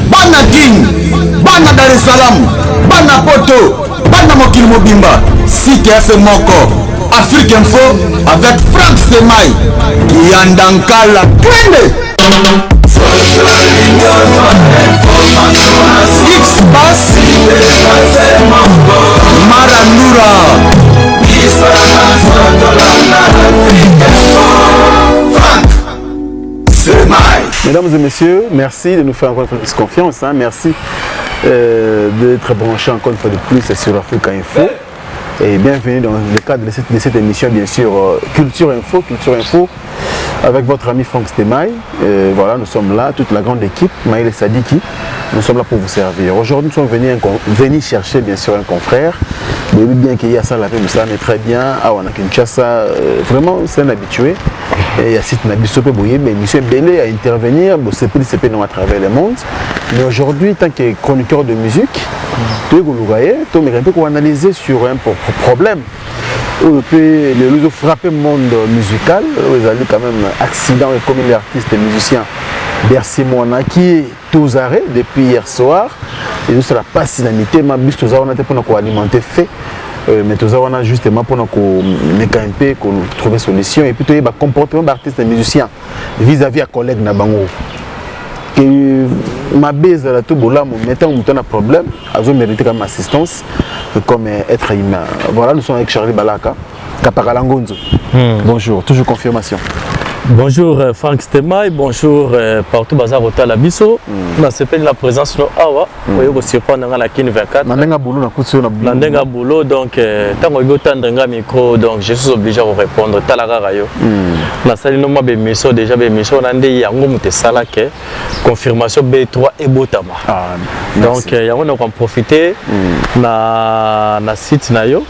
bana King, bana Dar es Salaam, bana Poto, bana Mokil Mobimba, site à Moko, Afrique Info avec Franck Stemai, Yandankala, Klende. X-Bass, Marandura. Mesdames et messieurs, merci de nous faire encore une fois plus confiance. Hein. Merci d'être branchés encore une fois de plus sur Africa Info. Et bienvenue dans le cadre de cette émission, bien sûr, Culture Info, avec votre ami Franck Stemai. Voilà, nous sommes là, toute la grande équipe, Maïl et Sadiki. Nous sommes là pour vous servir. Aujourd'hui, nous sommes venus chercher, bien sûr, un confrère. Vous voyez bien qu'il y a ça, la ça, mais très bien. Ah, on a Kinshasa, vraiment, c'est un habitué. Et il y a cette Nabisope Boye, mais monsieur Belé à intervenir, c'est plus à travers le monde. Mais aujourd'hui, tant que chroniqueur de musique, tu peux analyser sur un problème. Le frapper le monde musical, vous avez quand même accident et comme les artistes et musiciens. Bercy Moana qui est tous arrêts depuis hier soir. Et nous sera pas sinamité, mais bis tous on a été pour alimenter fait. Mais tout ça on a justement pour nous mécaniser, pour trouver solution et puis tu as comportement d'artistes et musiciens vis-à-vis à collègues na bango. Que ma baise là tout bola mon mettant un problème, a mérité comme assistance comme être humain. Voilà, nous sommes avec Charly Balaka, Kapakalangonzo. Bonjour, toujours confirmation. Bonjour Franck Stemai, bonjour partout Bazar Hotel Abisso. On s'appelle la présence de Awa. Vous voyez surprendre dans la Kin 24. Nandenga boulot donc tant que vous tendez micro donc je suis obligé de répondre. Talaga rayo. Na sali no mabe miso déjà be miso nande yango mute salake confirmation B3 et Botama. Donc yango on va profiter na site na yo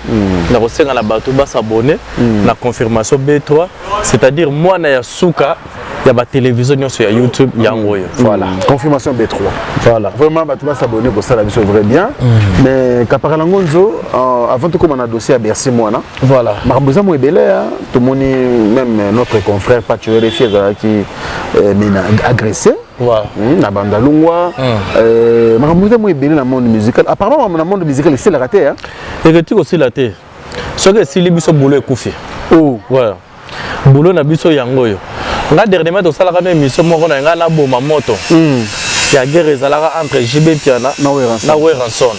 na resenga la bateau ba s'abonner la confirmation B3 c'est-à-dire moi na Souka, il y a la télévision sur YouTube, voilà. Confirmation B3. Voilà. Vraiment, tu vas s'abonner pour ça, la vie vrai bien. Mais Kapakalangonzo, avant tout comme on a dossier à Bercy Moana. Voilà. Marbosa Mouébélé, tout le monde, même notre confrère Patsho qui m'a agressé. Voilà. Na Bandalungwa. Marbosa Mouébélé dans le monde musical. Apparemment, dans le monde musical, c'est la raté. Et tu aussi la raté. Ce que c'est les boulot est couffé. Oh, voilà. Boulot na biso yango yo nga dernièrement to sala ka émission moko na nga na boma moto ya guerre ezalaka entre JB Piana na Weranson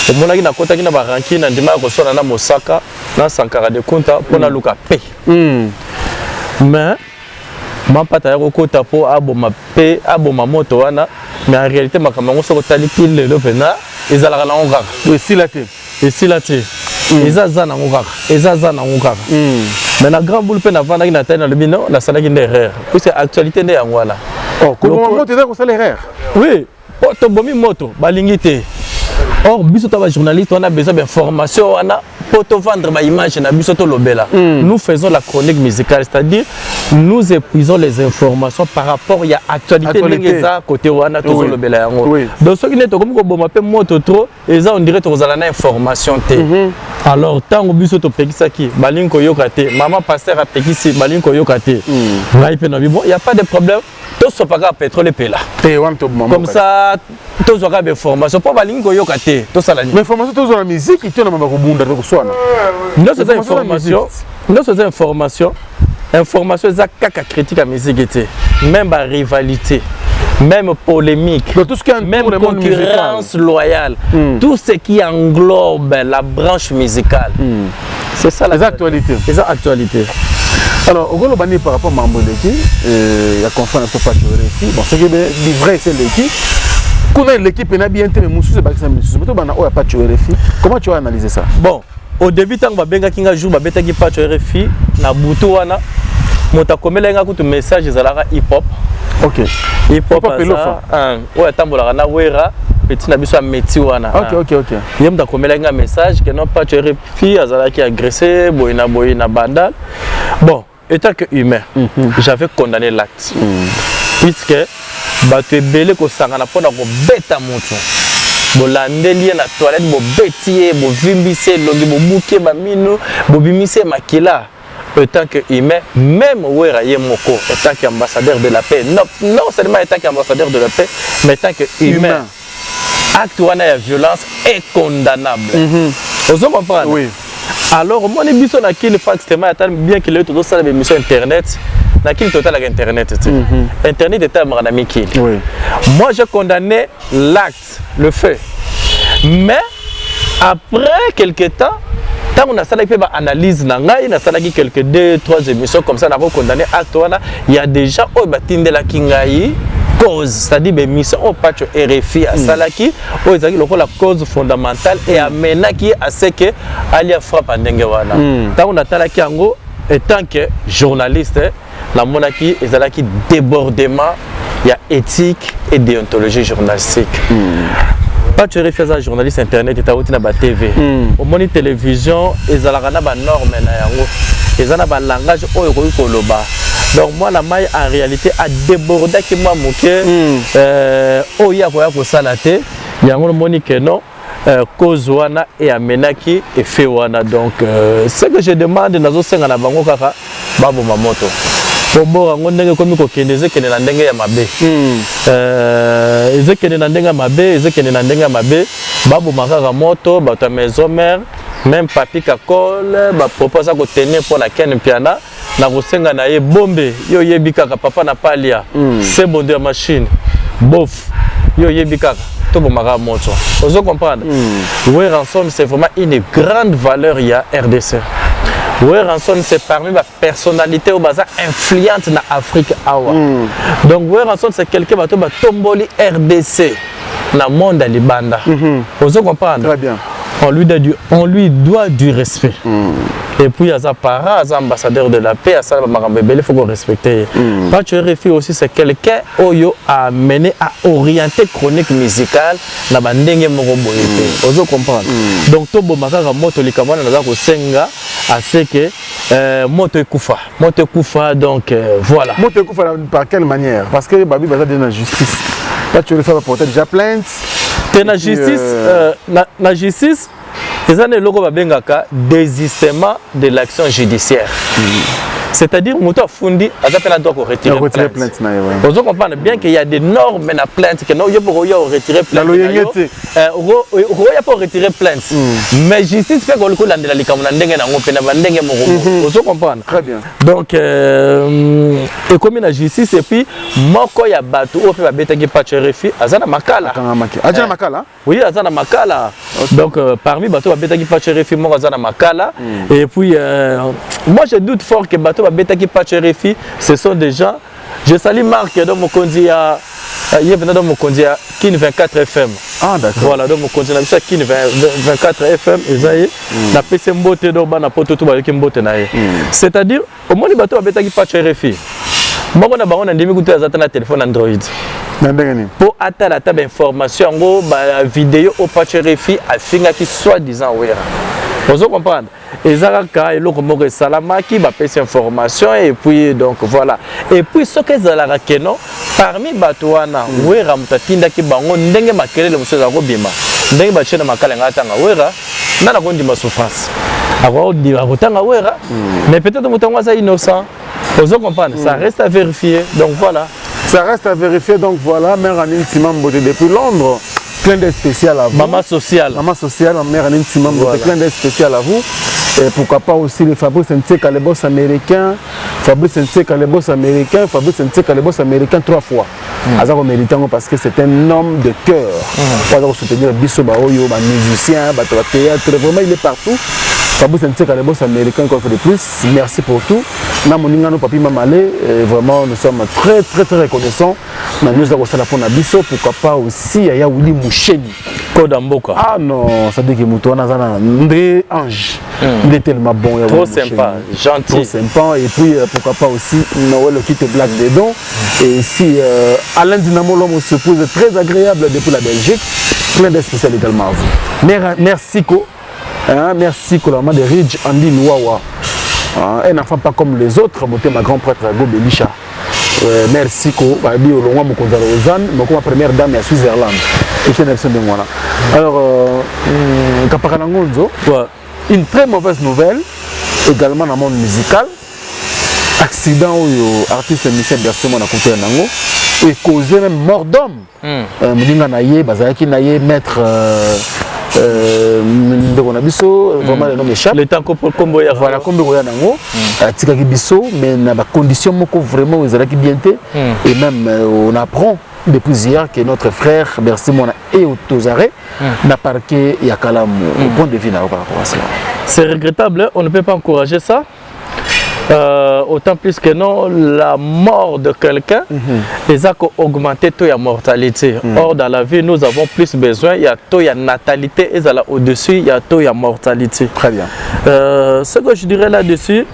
omonaki na kota ki na baranki na ndima ko sona na Mosaka na Sankara de Kunta pona luka pe mais mapata ya kota po aboma pe aboma moto wana mais en réalité makamango soko tali pile le pena ezalaka na ngaka esilate ezazana ngaka mais la grande boule peine avant d'aller dans le bino, la salle qui est erreur. Puis c'est actualité de Angola. Oh, comment moto est ça l'erreur? Oui, poto bomi moto, balingité. Or, biso taba journaliste, on a besoin d'informations, on a poto vendre ma image na biso to lobela. Nous faisons la chronique musicale, c'est-à-dire nous épuisons les informations par rapport à actualité l'ingeza côté wana to lobela yango. Donc ce qui n'est comme ko boma pe moto trop, et ça on dirait to zala na information té. Alors tant que biso to pekisa ki balinko yoka té, maman pasteur a pekisi balinko yoka té. Là il peut na bon, il y a pas de problème. Tout ce pas pétrole est là. Comme ça, tous aura des formations. Pas balingo yoka té. Tout ça la. Mais formation tous la musique, il tient na mabakubunda to kuswana. Non c'est information. Non c'est information. Information ça caca critique à musique était. Même la rivalité. Même polémique, tout ce qui est même concurrence loyale, tout ce qui englobe la branche musicale. C'est ça les actualités. C'est ça actualité. Alors, au Golobani par rapport à Mamboleki, il y a conférence un peu pas ici. Bon, ce qui est vrai, c'est l'équipe. Quand l'équipe est bien tenue, c'est pas que ça me suit. Comment tu as analysé ça? Bon, au début, quand on va bien qu'il y a un jour, on va bien pas tu RFI, na Boutouana, mon ta comme là, un message, ils allaient hip-hop. Ok. Hip-hop, ça. Ouais, tambola na wera. Petit nabiso a métier wana. Ok. Yem da comme là un message que non pas tu RFI, azala qui agressé, boina bandal. Bon. Étant que humain, j'avais condamné l'acte. Puisque, tu es belé que ça n'a pas de bête à mon tour. Bolandeli na toilette, bo bêtier, bo vimbissé, logi, bo bouquet, ba mino, bo bimissé, makila. tant qu'humain, même Wera Yemoko, en tant qu'ambassadeur de la paix, non seulement en tant qu'ambassadeur de la paix, mais en tant qu'humain. Acte où la violence est condamnable. Vous comprenez? Oui. Alors, moi, je suis bien qu'il y ait tout ça, les émissions Internet. Internet. Internet est un ami qui. Moi, je condamnais l'acte, le fait. Mais, après quelques temps, quand on a fait une analyse, on a fait quelques 2-3 émissions comme ça, on a condamné l'acte. Il y a des gens qui ont été cause, c'est-à-dire que mission au Patsho RFI à Salaki, où ils ont la cause fondamentale et à maintenant qui est assez que Alia frappe en Dengewana. Tant on a talaki en et tant que journaliste, la monarchie est là qui débordement, il y a éthique et déontologie journalistique. Patsho RFI est un journaliste internet, il est à TV. Au moins télévision, ils ont la norme, ils ont un langage où ils donc moi la maille en réalité a débordé qui moi moqué oh il y a quoi pour ça la tête il y a un monique non cause wana et amenaki et fait wana donc ce que je demande nazo senga na bango kaka babo mamoto pour bora ngondenge komi ko kendeze kene na ndenge ya mabe ezekene na ndenge ya mabe ezekene na ndenge ya mabe babo makaka moto bato maison mère même papi kakol ba propose ko tenir pour la ken piana na kosenga na ye bombe yo yebi kaka papa na palia c'est bon de machine bof yo yebi kaka to bomaka moto ozo comprendre ouais ransom c'est vraiment une grande valeur il y a RDC ouais ransom c'est parmi ma personnalité au bazar influente na Afrique awa donc ouais ransom c'est quelqu'un bato ba tomboli RDC na monde à libanda ozo comprendre très bien. On lui doit du respect. Et puis, il y a parents, il y a ambassadeur de la paix, il faut qu'on respecte. Patsho RFI aussi, c'est quelqu'un qui a mené à orienter chronique musicale dans la ndenge morobo. Vous comprenez? Donc, tout le monde a moto likamana na ko senga à ce que moto kufa donc voilà. Moto kufa par quelle manière? Parce que babi baza de la justice. Patsho RFI va porter déjà plainte. La justice, la justice, les années locaux babengaka désistement de l'action judiciaire. C'est-à-dire que Fundi a droit de retirer plainte. Vous comprenez bien qu'il y a des normes dans la plainte que nous devons retirer plainte. Pour retirer plainte. Mais justice fait que le coup de la vous comprenez? Très bien. Donc, et comme la justice, et puis, moko ya batu au fait bêta qui Patsho RFI, azana makala. Azana makala? Oui, azana makala. Donc, parmi batu bêta qui Patsho RFI, moko azana makala. Et puis, moi je doute fort que batu bêta qui Patsho RFI, ce sont des gens. Je salue Marc dans mon conduit à dans mon conduit à Kin 24 FM. Ah d'accord. Voilà, dans mon conduit à Kin 24 FM, et na PC mbote do bana poto to ba ki mbote na ye. C'est-à-dire au moins les bateaux bêta qui Patsho RFI. Moi on a ba on a ndimi kutu azata na téléphone Android. Pour atteindre la table information ngo ba vidéo au Patsho RFI afinga qui soi-disant wera. Vous comprenez? Et Zaraka et l'autre mot salamaki ba pèse information et puis donc voilà. Et puis ce que Zalaka keno parmi batoana wera mutatinda ki bango ndenge makele le monsieur zakobima. Ndenge ba chena makala ngatanga wera nana kondi ma souffrance. Abo di akotanga wera mais peut-être mutango ça innocent. Vous comprenez? Ça reste à vérifier. Donc voilà. Ça reste à vérifier donc voilà mère Anine Simambo depuis Londres. Clin d'œil spécial à vous. Maman sociale. Maman sociale, ma mère Anine Simambo, voilà. Clin d'œil spécial à vous. Et pourquoi pas aussi les Fabrice Nteka, les boss américains. Fabrice Nteka, les boss américains. Fabrice Nteka, les boss américains 3 fois. Azaro méritant parce que c'est un homme de cœur. Pour soutenir Bisso Baoyo, musicien, théâtre, vraiment il est partout. Fabrice Nteka, les boss américains, encore de plus. Merci pour tout. Namoningano papi Mamalé, vraiment nous sommes très reconnaissants. Nous avons ça pour Nabiso, pourquoi pas aussi Yaya Willy Moucheni. Kodamboka. Ah non, ça dit que Moutoana Zana Ndé Ange. Il est tellement bon. Trop sympa, gentil. Trop sympa. Et puis pourquoi pas aussi Noël le kit Black dedans. Et ici, Alain Dinamo l'homme se pose très agréable depuis la Belgique. Plein de spécial également à vous. Merci Ko. Merci Ko, la main de Ridge Andy Nouawa. Un enfant pas comme les autres, ma grand prêtre Gobelisha. Merci Ko, Babi Olonga Mokonzalo Ozan, ma première dame à Switzerland. Alors, Kapakalangonzo, une très mauvaise nouvelle, également dans le monde musical. accident où artiste musicien Bercy mon a côté nango et causé même mort d'homme. Mudinga naie bazaki naie maître ndeko biso vraiment le nom échappe. Le temps combo ya voilà combo ya nango tikaki biso mais na ba condition moko vraiment ezalaki bien té et même on apprend depuis hier que notre frère Bercy mon et aux arrêts n'a parqué Yakalam au point de vue par rapport à cela. C'est regrettable, on ne peut pas encourager ça. Autant plus que non, la mort de quelqu'un, ils ont augmenté la mortalité. Or, dans la vie, nous avons plus besoin, il y a la natalité, et au-dessus, il y a la mortalité. Très bien. Ce que je dirais là-dessus,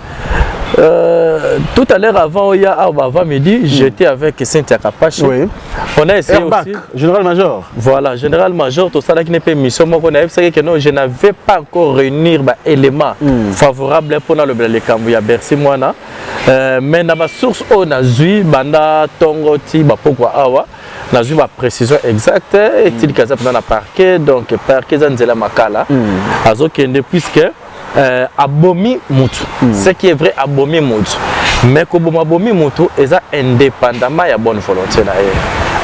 tout à l'heure avant midi, j'étais avec Cynthia Patsho. Oui. On a essayé aussi. Général-major. Voilà, général-major, tout ça là qui n'est pas une mission. Moi, on a essayé que non, je n'avais pas encore réunir des éléments favorables pour le Cambouya Bercy moi na. Mais dans ma source on a vu banda tongoti pourquoi awa. On a vu ma précision exacte et il y a un parquet donc parquet zanzela makala. Azo kende puisque abomi mutu. Ce qui est vrai abomi mutu. Mais comme abomi mutu est indépendamment ya bonne volonté là.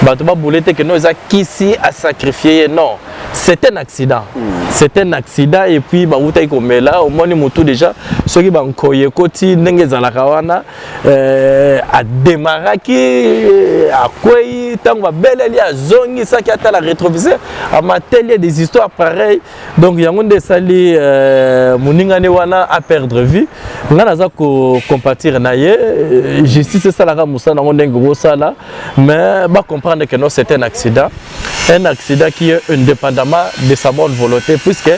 Batoba boulette que nous a qu'ici à sacrifier non. C'est un accident. C'est un accident et puis bah où t'es comme là au moins mutu déjà ceux qui ban koye koti nenge zalakawana a démarré à quoi tant va belle ali a zongi ça qui a la rétroviseur à matelier des histoires pareilles donc il y a un des sali muningane wana à perdre vie ngana za ko compatir naie justice c'est ça la musa na ndengo go sala mais ba comprendre que non c'est un accident qui est indépendamment de sa bonne volonté puisque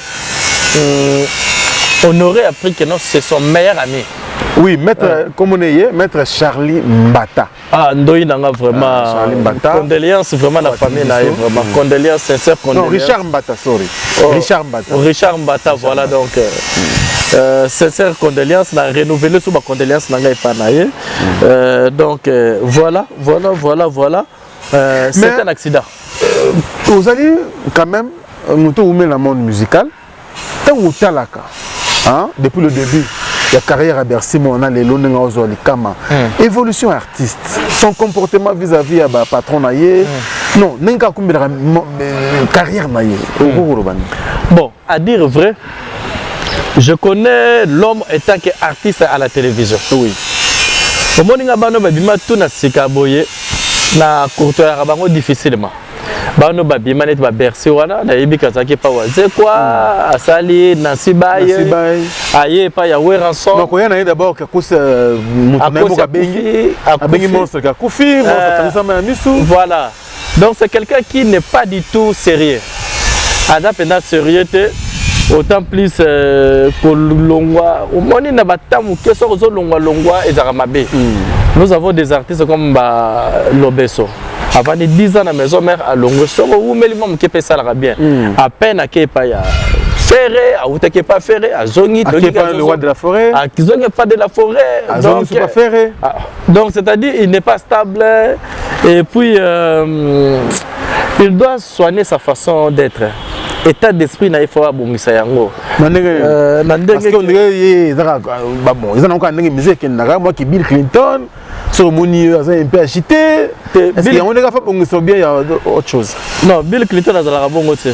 on aurait appris que non c'est son meilleur ami. Oui, maître, comme on est, maître Charly Mbata. Ah, Ndoyi Nanga vraiment. Charly Mbata. Condoléances vraiment la famille là, vraiment. Condoléances, sincères condoléances. Non, Richard Mbata, sorry. Richard Mbata. Richard Mbata, voilà donc. Sincères condoléances, la renouveler sous ma condoléance Nanga et Panaye. Donc voilà. C'est un accident. Vous allez quand même nous tourner le monde musical. Tant que talaka, depuis le début. La carrière à Bercy, on a les longs kama. Évolution artiste, son comportement vis-à-vis de patron naïe. Non, n'enka combien carrière naïe. Bon, à dire vrai, je connais l'homme étant qu'artiste à la télévision. Oui. Au moment où on a bima tout na sikaboye na courtoisie rabango difficilement. Bano babima net ba Bercy wana na yebi kazaki pa waze quoi asali nasibaye aye pa ya weranson donc on a d'abord que cause mutu ka bengi monstre ka kufi monstre ma misu voilà donc c'est quelqu'un qui n'est pas du tout sérieux adapté sérieux autant plus kolongwa au moni na batamu que so longwa ezaka mabe. Nous avons des artistes comme Lobeso. Avant de 10 ans à la maison mère à Longo, où même qui peut ça bien. À peine à qui pas ya ferré, à où t'es pas ferré, à Zongi, à qui pas le roi de la forêt, à qui Zongi pas de la forêt, à Zongi c'est pas ferré. Donc c'est-à-dire il n'est pas stable et puis il doit soigner sa façon d'être. État d'esprit na ifo abongisa yango. Parce que on dirait bon, ils ont encore une musique moi qui Bill Clinton. So Mouni a un peu agité. Est-ce qu'il y a un gars qui bien il y a autre chose? Non, Bill Clinton a zalaka bongo te.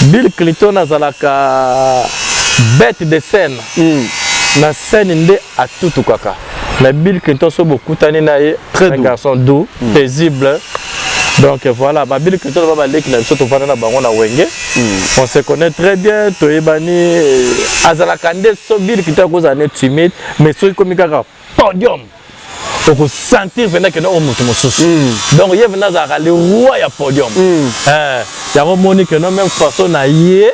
Bill Clinton a zalaka bête de scène. La scène inde à tout kaka. Mais Bill Clinton so beaucoup tani na ye, un garçon doux, paisible. Donc voilà, Bill Clinton va aller qui na biso to fana na bango na wenge. On se connaît très bien, to ebani azalaka nde so Bill Clinton ko zané timide, mais so comme kaka podium. Donc on sentir venir que nous on monte donc il y a venir le roi ya podium il y a un moment que nous même façon na yé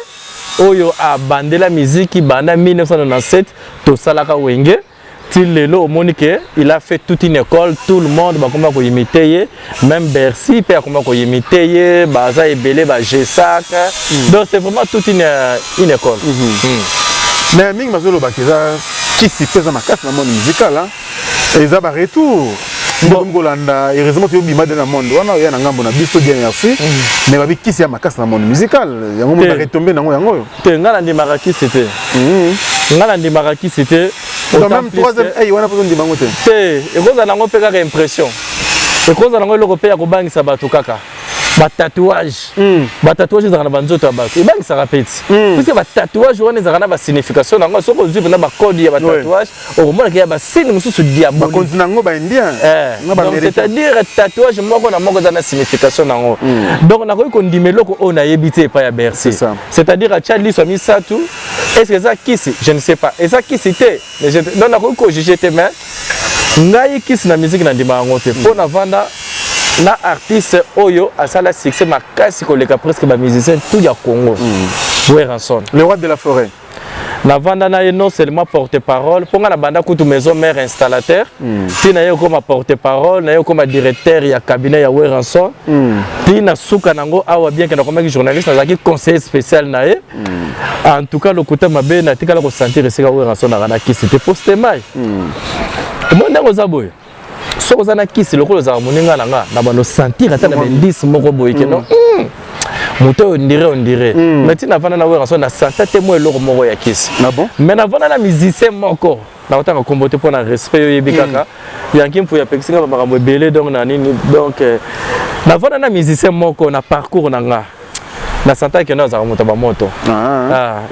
oyo a bandé la musique qui banda 1997 to salaka wenge til lelo Monique il a fait toute une école tout le monde ba comment ko imiter même Bercy peut comment ko imiter baza ebele ba G5 donc c'est vraiment toute une école mais mingi mazolo ba qui s'y pèse ma casse dans le monde musical et ça va retour. Heureusement que tu as dans le monde. Il y a un gambo na biso bien merci. Mais babi qui c'est ma casse dans le monde musical. Il y a un retombé dans yango. Te ngala ndi maraki c'était. Ngala ndi maraki c'était même troisième on a besoin de bangote et cause na ngo peka impression et cause na ngo loko pe ya ko bangisa bato kaka ba tatouage za na banzoto ya bato ebangisa rapeti puisque ba tatouage wana za na ba signification na ngo soko zwi na ba code ya ba tatouage o mona ke ya ba signe mususu diabolique ba continue ngo ba indien donc c'est-à-dire tatouage moko na moko za na signification na ngo donc na ko ndimeloko o na yebite pa ya Bercy c'est-à-dire a Charly so misatu est-ce que ça kisi je ne sais pas et ça kisi te non na ko juger te mais ngai kisi na musique na ndima ngo te pour na vanda na artiste oyo asala succès makasi koleka presque ba musicien tout ya Congo Ranson le roi de la forêt na vanda na non seulement porte-parole pour na banda kutu maison mère installateur tina yo comme porte-parole na yo comme directeur ya cabinet ya Ranson tina suka nango awa bien que na comme journaliste na zaki conseiller spécial na ye en tout cas le côté mabe na tika la ko sentir seka Ranson na kana ki c'était postemai mo ndango zaboy so kozana kisi lokolo za moninga nanga na bano sentir ata na bendis moko boye ke non moto on dirait mais tina vana na Ranson na santa te mo eloko moko ya kisi na bon mais na vana na musicien moko na otanga kombote pour na respect yebi kaka yanki mpo ya pekisinga ba makambo belé donc na nini donc na vana na musicien moko na parcours nanga na santa ke na za moto ba moto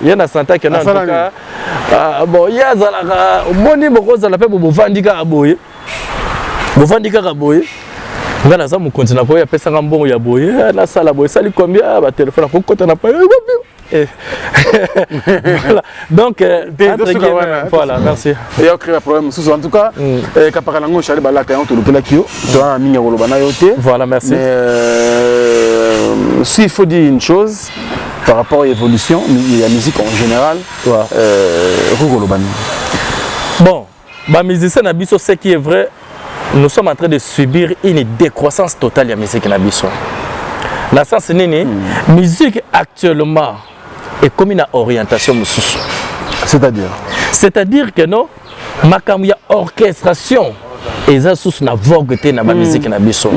ye na santa ke na en tout cas bon ya za la moni boko za la pe bo vandika aboye bovandika ka boye ngana za mu continue ko ya pesa ngambongo ya boye na sala boye sali combien ba téléphone ko kota na pa voilà donc voilà merci et on crée un problème sous en tout cas kapaka nango Charly Balaka on to lokela kio to na minya ko lobana yote voilà merci s'il faut dire une chose par rapport à l'évolution de la musique en général bon ba musicien na biso ce qui est vrai. Nous sommes en train de subir une décroissance totale de la musique nabiso. La sens nini, musique actuellement est comme une orientation mususu. C'est-à-dire que non, makambo ya orchestration eza susu na vogue te na ba musique nabiso.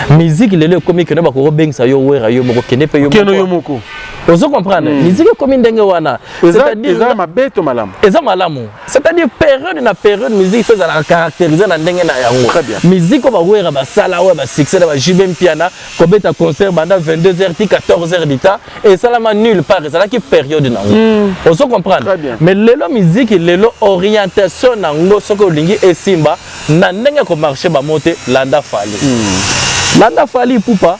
Musique lelo comme que no ba ko bengisa yo wera yo moko kene pe yo moko. Vous comprenez? Musique comme ndenge wana. C'est-à-dire eza mabeto malamu. Eza malamu. C'est-à-dire période na période musique fait la caractériser na ndenge na yango. Musique ko ba wera ba sala wa ba succès ba jibem piana ko beta concert banda 22h ti 14h d'ita et ça la nulle part ça la qui période na ngo. Vous comprenez? Mais lelo musique lelo orientation na ngo soko lingi esimba na ndenge ko marcher ba monter landa fali. Landa fali poupa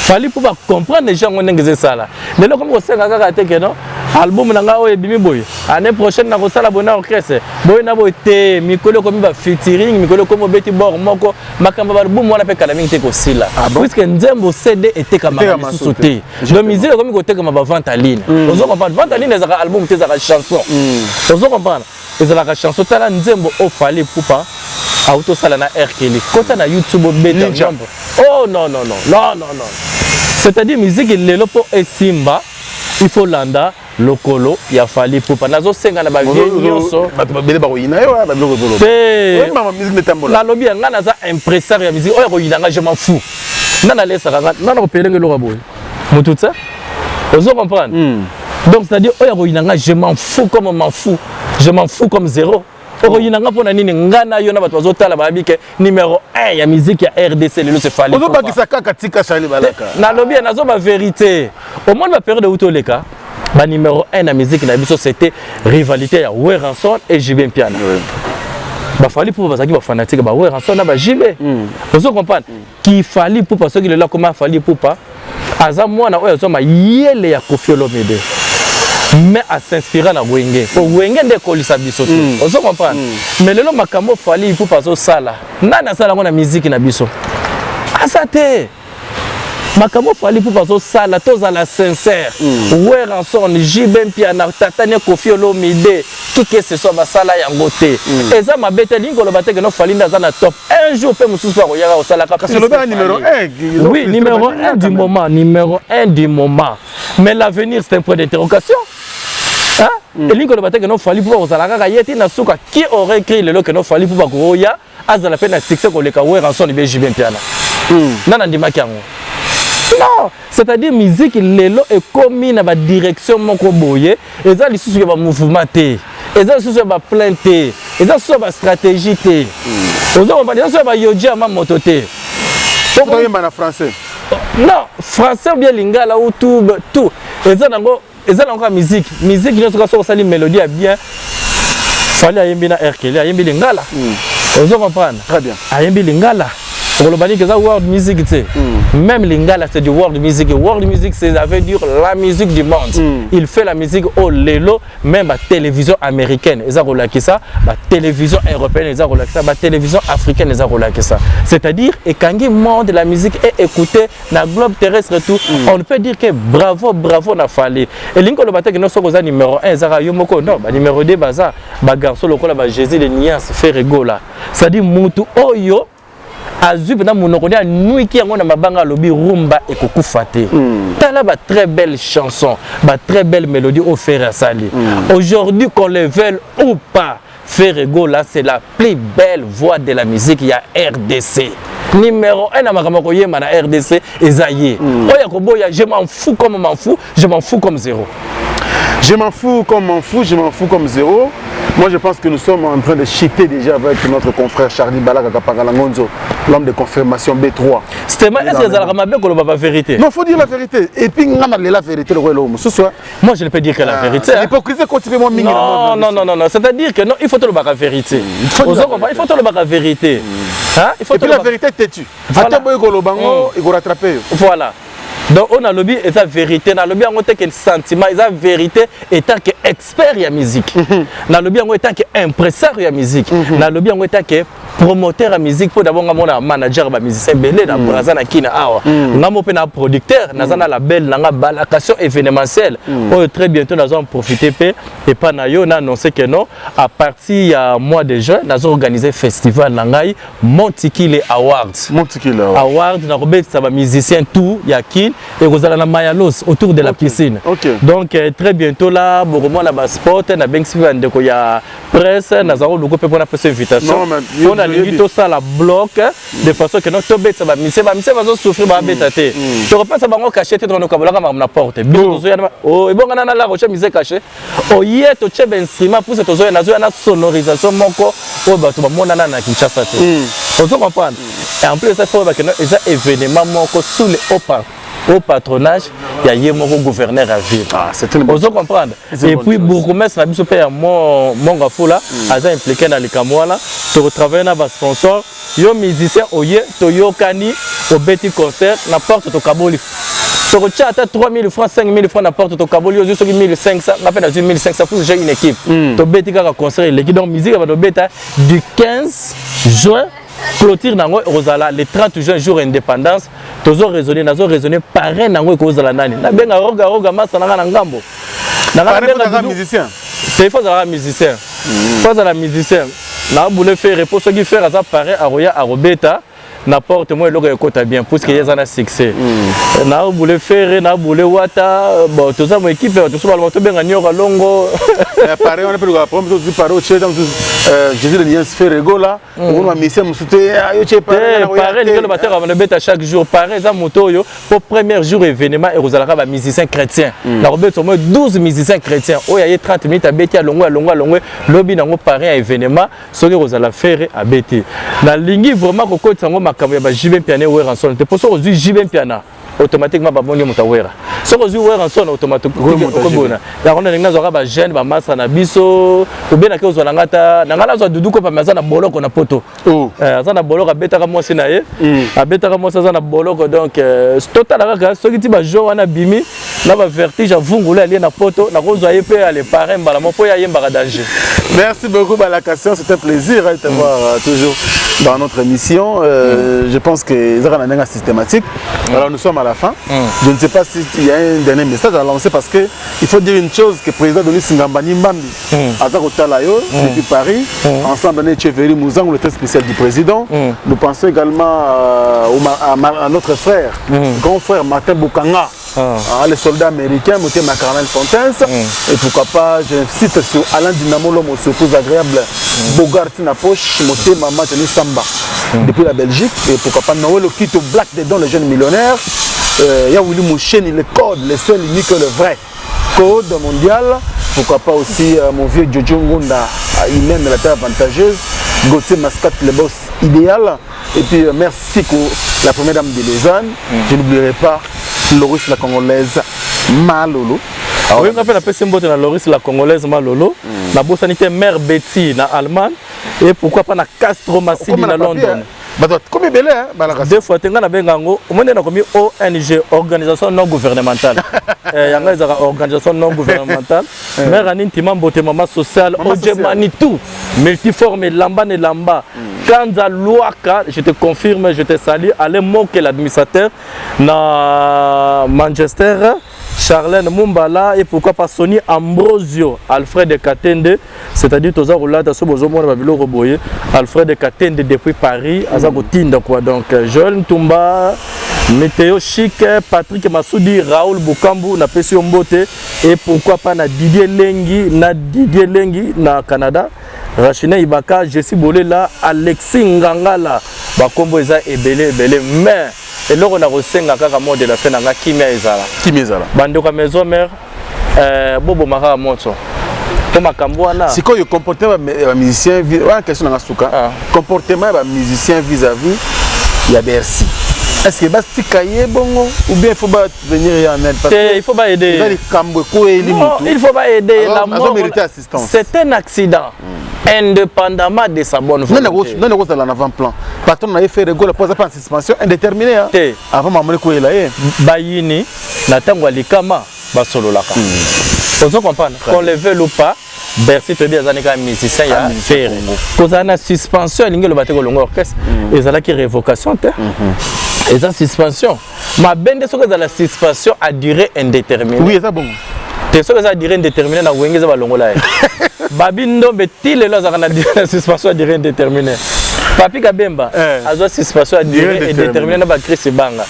fallait pouvoir comprendre les gens qui ont ça là. Mais là, comme on sait que non, album nanga o ebimi boy. Année prochaine na ko sala bona orchestre. Boy na boy te mikolo comme ba featuring, mikolo comme beti bor moko makamba album wana pe kala mingi te ko sila. Puisque nzembo CD était comme sauté. Le musique comme côté comme ba vente en ligne. On se comprend vente en ligne les albums te za chanson. On se comprend. Et za la chanson tala nzembo o fallait poupa auto sala na RKL. Kota na YouTube beta jambo. Oh non non non. Non non non. C'est-à-dire musique lelo po esimba il faut landa lokolo ya fali poupa nazo senga na ba nyonso bato babele ba koyina yo ba biloko zolo mama musique netambola la lobby nga naza impresseur ya musique oyo koyina nga je m'en fous nana lesa nga nana ko pelenge lo boy mutu ça vous comprenez donc c'est-à-dire oyo koyina nga je m'en fous comme m'en fous je m'en fous comme zéro okoyina nga pona nini ngana yo na bato bazotala ba bike numéro 1 ya musique ya RDC lelo se fali poupa bakisa kaka tika Charly Balaka na lobby nazo ba vérité au moins la période où toleka ba numéro 1 na musique na biso c'était rivalité ya Ranson et JB Piana ba fali poupa bazaki ba fanatique ba Ranson na ba JB vous comprenez qui fali poupa ce qui le là comment fali poupa aza mwana oyo zo ma yele ya Koffi Olomide mais à s'inspirer na Wenge pour Wenge de kolisa biso on se comprend mais lelo makambo fali pour paso sala nana sala ngona musique na biso asate makambo fali pour paso sala toza la sincère Ranson JB Piana tatane Koffi Olomide qui que ce soit basala yango te eza mabete lingo lo bateke no fali ndaza na top un jour pe mususu pa koyaka o sala ka c'est le numéro 1 oui numéro 1 du moment numéro 1 du moment mais l'avenir c'est un point d'interrogation. Et l'ingo le bataille que nous fallait pour aux alaka yeti na suka qui aurait écrit le lot que nous fallait pour bakoya azala peine succès ko le ka Ranson be JB Piana nana ndima kyango Non, c'est-à-dire musique lelo est commis dans la direction moko boye et ça les sous ba mouvement té. Et ça sous ba plainte té. Et ça sous ba stratégie té. Aux on va dire ça ba yodia ma moto té. Pourquoi il en français? Non, français ou bien lingala ou tout. Et ça nango musique nous sommes sur la mélodie bien. Fallait ayembi na RKL, ayembi lingala. Vous comprenez? Très bien. Ayembi lingala. Pour le bani que ça world music tu même lingala c'est du world music. World music c'est ça veut dire la musique du monde. Il fait la musique au lelo même la télévision américaine. Ils ont relâché ça, la télévision européenne ils ont relâché ça, la télévision africaine ils ont relâché ça. C'est-à-dire et quand il monde la musique est écoutée dans le globe terrestre et tout, on peut dire que bravo na fallu. Et l'inko le baté que nous sommes numéro 1 Zara Yomoko non, numéro 2 baza ba garçon lokola ba Jésus de Nias fait rigola. C'est-à-dire mutu oyo azup na monokoni a nuit qui yango na mabanga lobi rumba et kokufate. Tala ba très belle chanson, ba très belle mélodie au fer à sali. Aujourd'hui qu'on le veuille ou pas, Ferrego là c'est la plus belle voix de la musique il y a RDC. Numéro 1 na makamoko yema na RDC Ezaïe. Oya koboya je m'en fous comme m'en fous, je m'en fous comme zéro. Je m'en fous comme m'en fous, je m'en fous comme zéro. Moi je pense que nous sommes en train de cheater déjà avec notre confrère Charly Balaka Kapangalangonzo, l'homme de confirmation B3. Est-ce que ça va bien qu'on la vérité? Non, il faut dire la vérité. Et puis on a la vérité le roi l'homme. Ce soir. Moi je ne peux dire que la vérité. L'hypocrisie continue moi mingi. Non, c'est-à-dire que non, il faut te le la vérité. Il faut te le la vérité. Hein? Il faut et puis la vérité têtue. Attends boy ko lobango, il faut rattraper. Voilà. Donc on a lobby et sa vérité, na lobby en tant que sentiment, et sa vérité étant que expert ya musique. Na lobby en tant que impresseur ya musique. Na lobby en tant que promoteur ya musique pour d'abord ngamo manager ba musicien belé na braza na kina awa. Ngamo pe na producteur, na zana label na Balaka événementielle. Très bientôt nous allons profiter et pas na yo na annoncé que non à partir ya mois de juin nous allons organiser festival na ngai Montikile Awards. Montikile Awards na robet ça ba musicien tout ya kin et vous allez na Mayalos autour de la piscine. Donc très bientôt là beaucoup moi na sport na benksi ndeko ya presse na zaro logo pe pour na presse invitation. On a limité ça la bloc de façon que notre bête ça va monsieur va souffrir va bêtater. Tu repenses ça va on cacher dans nos kabolaka na porte. Oh et bon on a la recherche mise caché. Oh hier to chebe instrument pour cette zoya na sonorisation moko o ba to ba mona na Kinshasa. On se comprend. Et en plus ça faut que ça événement moko sous les au patronage, il y a yemoko gouverneur à ville. Ah, c'est une bonne chose. Vous comprenez? Et puis, bourgmestre, la biso paye mon gafoula, a impliqué dans les camois, tu travailles dans les sponsors, yo musicien, oye, to Yokani, au petit concert, n'importe au Kaboli. Tu as 3 000 francs, 5 000 francs, n'importe au Kaboli, yo juste 1 500, on appelle 1 500 pour j'ai une équipe. Tu bêtis qu'à concert, l'équipe de musique va du 15 juin. Clôture nango rozala le 30 juin jour indépendance tozo raisonner pareil nango kozala nani na benga roga masa na ngambo na benga musicien c'est faut la musicien na boule faire repos ce qui faire ça pareil à roya à robeta n'importe moi le écoute bien parce qu'il y a un succès na boule faire na boule wata bon tout ça mon équipe tout ça le benga nyoka longo pareil on peut le prendre tout pareil chez dans Jésus de Nias fait rigola on va mission musuté yo che pareil le batteur on le bête chaque jour pareil ça moto yo pour premier jour événement et vous allez ba musicien chrétien la robette au moins 12 musiciens chrétiens oh il y a 30 minutes à bêter à longo lobby nango pareil événement ce que vous allez faire à bêter na lingi vraiment ko côté sango makambo ya ba jibe piano ou ranson te pour ça aujourd'hui jibe piano automatiquement ba bongi mutawera so ko zuwa ranson automatiquement ko bona ya kona ninga zoka ba jeune ba masa na biso ko bena ke ozala ngata na ngala zo dudu ko pa maza na boloko na poto za na boloko beta ka mwasi na ye abeta ka mwasi za na boloko donc total ka so kiti ba jo wana bimi na ba vertige avungula ali na poto na ko zo ye pe ale parrain mbala mo po ya yemba danger. Merci beaucoup Balaka, c'était un plaisir de te voir toujours dans notre émission. Je pense que ça a un systématique. Alors nous sommes à la fin. Je ne sais pas s'il y a un dernier message à lancer parce que il faut dire une chose que le président Denis Singambani Mbambi à Zakotalayo depuis Paris, ensemble avec Cheveri Mouzang, le test spécial du président. Nous pensons également à notre frère, grand frère Martin Boukanga. Les soldats américains, Moté Macaronel Fontaine, et pourquoi pas, j'insiste sur Alain Dinamo, l'homme au secours agréable, Bogart na poche, Moté Maman Teni Samba, depuis la Belgique, et pourquoi pas Noël Okito Black dedans, le jeune millionnaire, il y a Willy Mouchen, le code, le seul, unique, le vrai code mondial. Pourquoi pas aussi mon vieux Jojo Ngonda, il mène la terre avantageuse. Gauthier Mascat, le boss idéal. Et puis merci pour la première dame de Lausanne. Je n'oublierai pas Loris la Congolaise Malolo. Oui, on appelle la personne de Loris la Congolaise Malolo. La bosse était mère Betty na Allemagne. Et pourquoi pas na Castro Massini na London. Comme belé, hein, Balaka. Deux fois, tu as bengango. On a commis ONG, organisation non gouvernementale. Il y a une organisation non gouvernementale. Mère Anine Timam Bote Mama Social, OJ Manitou, multiforme, lamba et lamba. Quand à Loaka, je te confirme, je te salue, allez moquer l'administrateur na Manchester. Charlène Mumbala et pourquoi pas Sony Ambrosio, Alfred de Katende, c'est-à-dire tous les gens qui ont Alfred de Katende depuis Paris, Azagotinda quoi. Donc Joël Ntumba, Météo Chic, Patrick Massoudi, Raoul Bukambu, na Pession Mbote et pourquoi pas na Didier Lengi na Canada, Rachina Ibaka, Jessie Bolela, Alexis Ngangala, Bakombo Eza Ebele, mais et là on a reçu un cas de la fin de Kimia Ezala. Bande comme maison mère, Bobo Mara Moto. Comme à Cambouana. C'est quoi le comportement des musiciens question dans Souka. Comportement des musiciens vis-à-vis il y a Bercy. Est-ce que basti cahier bongo ou bien il faut pas venir en aide? Il faut pas aider. Non, il faut pas aider. La mort mérite assistance. C'est un accident. Indépendamment de sa bonne volonté. Non, non, non, avant-plan. Patron a fait rigolo, pose pas en suspension indéterminée. Avant maman ko ela ye. Bayini, na tango alikama basolo laka. Vous comprenez? Qu'on le veuille ou pas, Bercy te dit les années quand musicien ya faire. Cause ana suspension lingue le bateko longo orchestre. Et ça là qui révocation te. Et ça suspension. Ma bende so que la suspension a durée indéterminée. Oui, ça bon. Te so que ça a durée indéterminée na wenge za balongo la. Babindo beti le loza kana la suspension a durée indéterminée. Papi Kabemba a suspension a durée indéterminée na ba Chris Banga.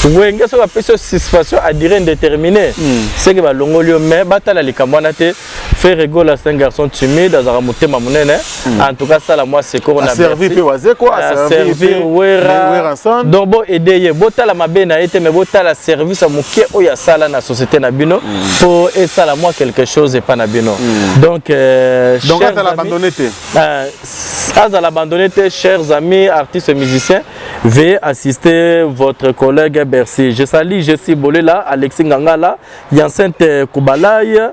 Wenge so ka suspension a durée indéterminée. C'est que balongo lio mais batala likamwana te. Faire rigoler c'est un garçon timide dans un motema monene. En tout cas ça la moi c'est qu'on a servi peu oise quoi, servir wera ensemble. Donc bon aider botala mabe na été mais botala service à moké oya sala na société na bino pour et ça la moi quelque chose et pas na bino. Donc à l'abandonner chers amis artistes et musiciens, veuillez assister votre collègue Bercy. Je salue Jessie Bolela, Alexis Ngangala, Yancente Koubalay,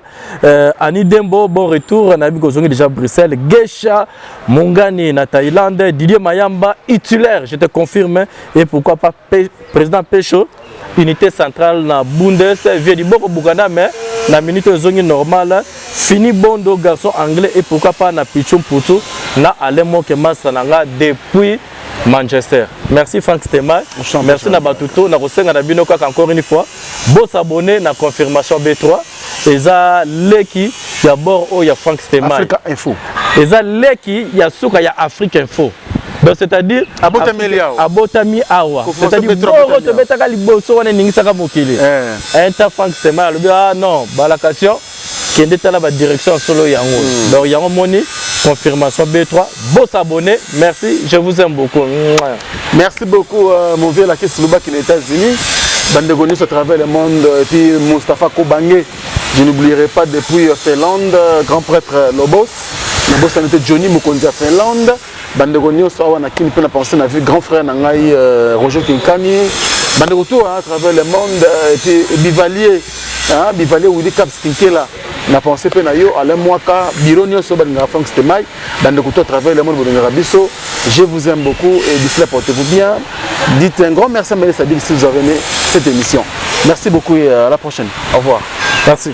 Annie Dembo, bon retour, Nabi Gozongi déjà Bruxelles, Geisha, Mongani na Thaïlande, Didier Mayamba, titulaire, je te confirme, et pourquoi pas président Patsho, unité centrale na Bundes, vieux du Boko Bougana, mais la minute zongi normale, fini bondo garçon anglais, et pourquoi pas na Pichon Poutou, na Alemo Kema Sananga depuis Manchester. Merci Frank Stemai. Merci Nabatuto. Encore une fois. Bon s'abonner na confirmation B3. Et ça, Leki, d'abord, il y a Frank Stemai. Africa Info. Et ça, Leki, il y a Souka, il y a Afrique Info. Donc, c'est-à-dire, Abotami Awa. C'est-à-dire, Boro, Betaka Liboso, on est Ningisaka Mokili. Un tas Frank Stemai, ah non, Balakation, qui est dans la direction solo Yango. Donc, il y a un money. Confirmation B3, beau s'abonner, merci, je vous aime beaucoup. Merci beaucoup mon vieux Lakis Luba qui est aux États-Unis, Bandegoni à travers le monde, et puis Mustafa Kobangé, je n'oublierai pas depuis Finlande, grand prêtre Lobos, Lobos en était Johnny Mukonzi à Finlande, Bandegoni au soir on a qui peut penser on a vu grand frère Nangai Roger Kinkani, Bandegoni à travers le monde, et puis Bivalier, Bivalier Woody Cap Skinkela. Na pensé pe na yo Alain Mwaka Bironio so balinga Frank Stemai dans le couteau à travers le monde de Bisso. Je vous aime beaucoup et d'ici là portez-vous bien. Dites un grand merci à Mélissa Sadik si vous avez aimé cette émission. Merci beaucoup et à la prochaine. Au revoir. Merci.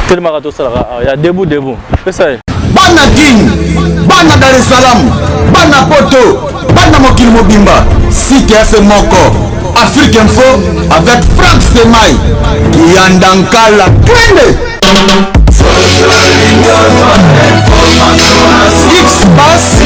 Tellement rato ça il y a debout. C'est ça. Bana King, Bana Dar es Salaam, Bana Poto, Bana Mokil Mobimba, CTF Moko. Afrique Info avec Frank Stemai qui en dankala Twende X-Bass